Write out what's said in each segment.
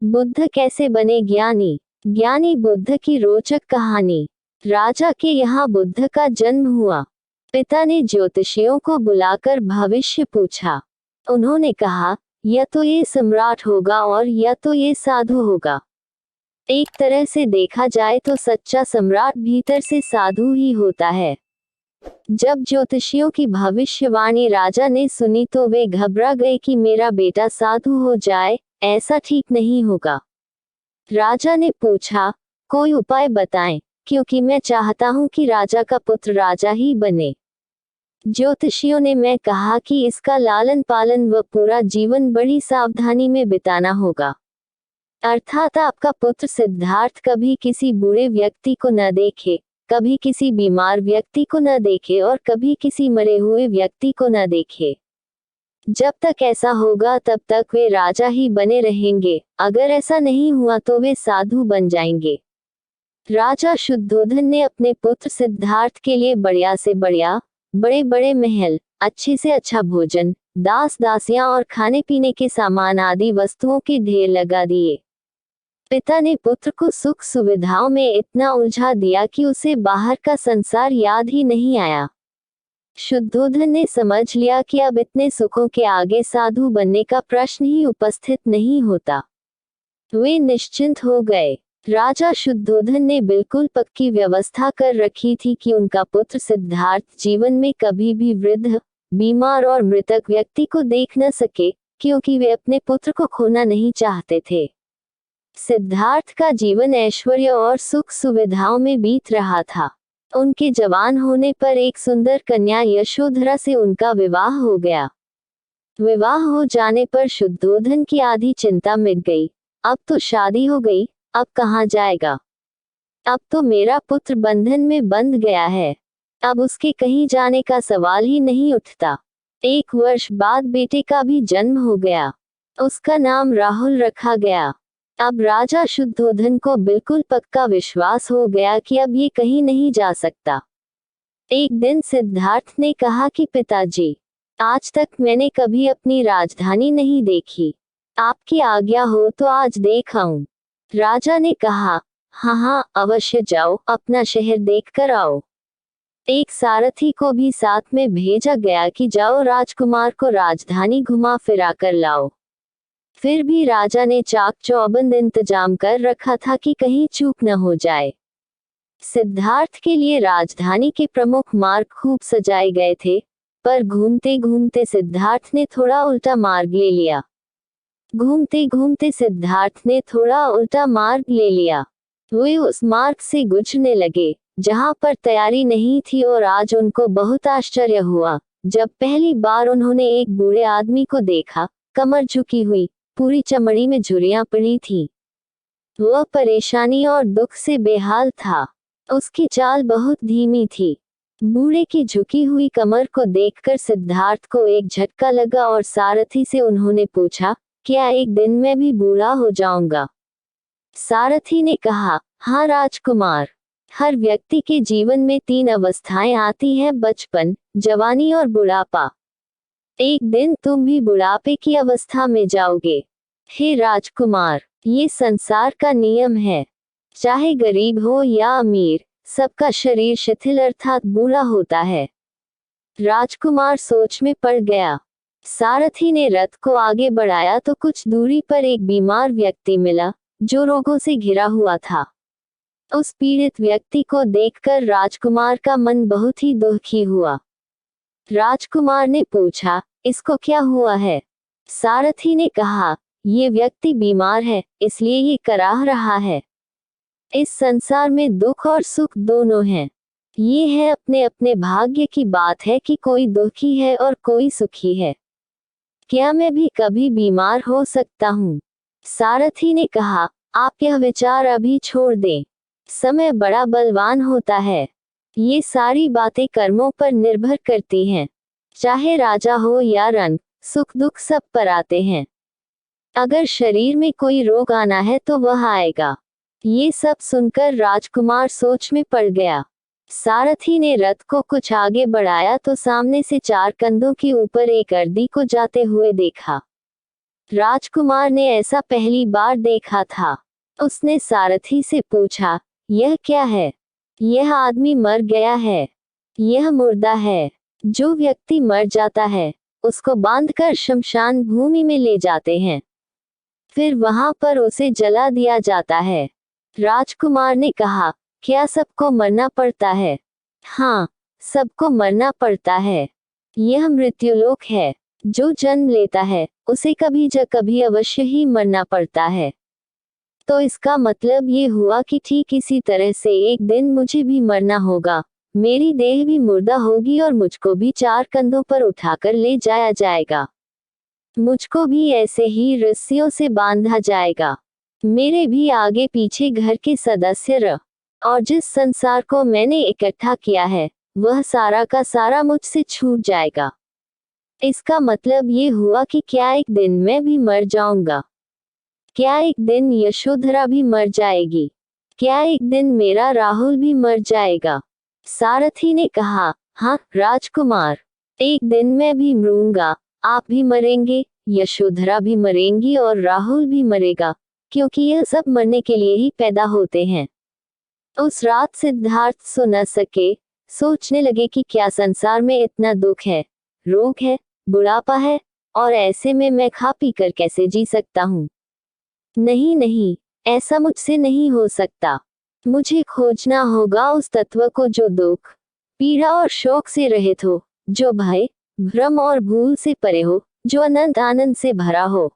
बुद्ध कैसे बने ज्ञानी। ज्ञानी बुद्ध की रोचक कहानी। राजा के यहाँ बुद्ध का जन्म हुआ। पिता ने ज्योतिषियों को बुलाकर भविष्य पूछा। उन्होंने कहा, या तो ये सम्राट होगा और या तो ये साधु होगा। एक तरह से देखा जाए तो सच्चा सम्राट भीतर से साधु ही होता है। जब ज्योतिषियों की भविष्यवाणी राजा ने सुनी तो वे घबरा गए कि मेरा बेटा साधु हो जाए, ऐसा ठीक नहीं होगा। राजा ने पूछा, कोई उपाय बताएं, क्योंकि मैं चाहता हूं कि राजा का पुत्र राजा ही बने। ज्योतिषियों ने मैं कहा कि इसका लालन पालन व पूरा जीवन बड़ी सावधानी में बिताना होगा। अर्थात आपका पुत्र सिद्धार्थ कभी किसी बूढ़े व्यक्ति को न देखे, कभी किसी बीमार व्यक्ति को न देखे और कभी किसी मरे हुए व्यक्ति को न देखे। जब तक ऐसा होगा तब तक वे राजा ही बने रहेंगे, अगर ऐसा नहीं हुआ तो वे साधु बन जाएंगे। राजा शुद्धोधन ने अपने पुत्र सिद्धार्थ के लिए बढ़िया से बढ़िया, बड़े बड़े महल, अच्छे से अच्छा भोजन, दास दासियां और खाने पीने के सामान आदि वस्तुओं के ढेर लगा दिए। पिता ने पुत्र को सुख सुविधाओं में इतना उलझा दिया कि उसे बाहर का संसार याद ही नहीं आया। शुद्धोधन ने समझ लिया कि अब इतने सुखों के आगे साधु बनने का प्रश्न ही उपस्थित नहीं होता। वे निश्चिंत हो गए। राजा शुद्धोधन ने बिल्कुल पक्की व्यवस्था कर रखी थी कि उनका पुत्र सिद्धार्थ जीवन में कभी भी वृद्ध, बीमार और मृतक व्यक्ति को देख न सके, क्योंकि वे अपने पुत्र को खोना नहीं चाहते थे। सिद्धार्थ का जीवन ऐश्वर्य और सुख सुविधाओं में बीत रहा था। उनके जवान होने पर एक सुंदर कन्या यशोधरा से उनका विवाह हो गया। विवाह हो जाने पर शुद्धोधन की आधी चिंता मिट गई। अब तो शादी हो गई, अब कहाँ जाएगा। अब तो मेरा पुत्र बंधन में बंध गया है, अब उसके कहीं जाने का सवाल ही नहीं उठता। 1 वर्ष बाद बेटे का भी जन्म हो गया। उसका नाम राहुल रखा गया। अब राजा शुद्धोधन को बिल्कुल पक्का विश्वास हो गया कि अब ये कहीं नहीं जा सकता। एक दिन सिद्धार्थ ने कहा कि पिताजी, आज तक मैंने कभी अपनी राजधानी नहीं देखी, आपकी आज्ञा हो तो आज देख आऊं। राजा ने कहा, हाँ हाँ अवश्य जाओ, अपना शहर देख कर आओ। एक सारथी को भी साथ में भेजा गया कि जाओ राजकुमार को राजधानी घुमा फिरा कर लाओ। फिर भी राजा ने चाक चौबंद इंतजाम कर रखा था कि कहीं चूक न हो जाए। सिद्धार्थ के लिए राजधानी के प्रमुख मार्ग खूब सजाए गए थे, पर घूमते घूमते सिद्धार्थ ने थोड़ा उल्टा मार्ग ले लिया। घूमते घूमते सिद्धार्थ ने थोड़ा उल्टा मार्ग ले लिया। वे उस मार्ग से गुजरने लगे जहां पर तैयारी नहीं थी और आज उनको बहुत आश्चर्य हुआ जब पहली बार उन्होंने एक बूढ़े आदमी को देखा, कमर झुकी हुई, पूरी चमड़ी में झुर्रियां पड़ी थी। वह परेशानी और दुख से बेहाल था। उसकी चाल बहुत धीमी थी। बूढ़े की झुकी हुई कमर को देखकर सिद्धार्थ को एक झटका लगा और सारथी से उन्होंने पूछा, क्या एक दिन मैं भी बूढ़ा हो जाऊंगा? सारथी ने कहा, हाँ राजकुमार, हर व्यक्ति के जीवन में 3 अवस्थाएं आती हैं, बचपन, जवानी और बुढ़ापा। एक दिन तुम भी बुढ़ापे की अवस्था में जाओगे। हे राजकुमार, ये संसार का नियम है, चाहे गरीब हो या अमीर, सबका शरीर शिथिल अर्थात बूढ़ा होता है। राजकुमार सोच में पड़ गया। सारथी ने रथ को आगे बढ़ाया तो कुछ दूरी पर एक बीमार व्यक्ति मिला जो रोगों से घिरा हुआ था। उस पीड़ित व्यक्ति को देखकर राजकुमार का मन बहुत ही दुखी हुआ। राजकुमार ने पूछा, इसको क्या हुआ है? सारथी ने कहा, ये व्यक्ति बीमार है, इसलिए ये कराह रहा है। इस संसार में दुख और सुख दोनों हैं। ये है अपने अपने भाग्य की बात है कि कोई दुखी है और कोई सुखी है। क्या मैं भी कभी बीमार हो सकता हूँ? सारथी ने कहा, आप यह विचार अभी छोड़ दें, समय बड़ा बलवान होता है। ये सारी बातें कर्मों पर निर्भर करती हैं। चाहे राजा हो या रंक, सुख दुख सब पर आते हैं। अगर शरीर में कोई रोग आना है तो वह आएगा। ये सब सुनकर राजकुमार सोच में पड़ गया। सारथी ने रथ को कुछ आगे बढ़ाया तो सामने से 4 कंधों के ऊपर एक अर्दी को जाते हुए देखा। राजकुमार ने ऐसा पहली बार देखा था। उसने सारथी से पूछा, यह क्या है? यह आदमी मर गया है। यह मुर्दा है। जो व्यक्ति मर जाता है उसको बांधकर शमशान भूमि में ले जाते हैं, फिर वहां पर उसे जला दिया जाता है। राजकुमार ने कहा, क्या सबको मरना पड़ता है? हाँ, सबको मरना पड़ता है। यह मृत्युलोक है। जो जन्म लेता है उसे कभी ज कभी अवश्य ही मरना पड़ता है। तो इसका मतलब ये हुआ कि ठीक इसी तरह से एक दिन मुझे भी मरना होगा। मेरी देह भी मुर्दा होगी और मुझको भी 4 कंधों पर उठाकर ले जाया जाएगा। मुझको भी ऐसे ही रस्सियों से बांधा जाएगा। मेरे भी आगे पीछे घर के सदस्य रह, और जिस संसार को मैंने इकट्ठा किया है वह सारा का सारा मुझसे छूट जाएगा। इसका मतलब ये हुआ कि क्या एक दिन मैं भी मर जाऊंगा? क्या एक दिन यशोधरा भी मर जाएगी? क्या एक दिन मेरा राहुल भी मर जाएगा? सारथी ने कहा, हाँ राजकुमार, एक दिन मैं भी मरूंगा, आप भी मरेंगे, यशोधरा भी मरेंगी और राहुल भी मरेगा, क्योंकि यह सब मरने के लिए ही पैदा होते हैं। उस रात सिद्धार्थ सो न सके। सोचने लगे कि क्या संसार में इतना दुख है, रोग है, बुढ़ापा है, और ऐसे में मैं खा पी कर कैसे जी सकता हूँ? नहीं नहीं, ऐसा मुझसे नहीं हो सकता। मुझे खोजना होगा उस तत्व को जो दुख, पीड़ा और शोक से रहित हो, जो भय, भ्रम और भूल से परे हो, जो अनंत आनंद से भरा हो,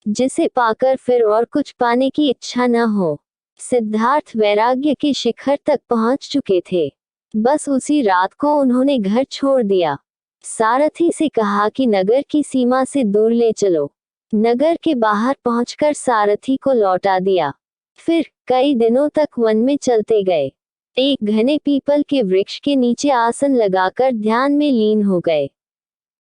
जिसे पाकर फिर और कुछ पाने की इच्छा न हो। सिद्धार्थ वैराग्य के शिखर तक पहुंच चुके थे। बस उसी रात को उन्होंने घर छोड़ दिया। सारथी से कहा कि नगर की सीमा से दूर ले चलो। नगर के बाहर पहुंचकर सारथी को लौटा दिया। फिर कई दिनों तक वन में चलते गए। एक घने पीपल के वृक्ष के नीचे आसन लगाकर ध्यान में लीन हो गए।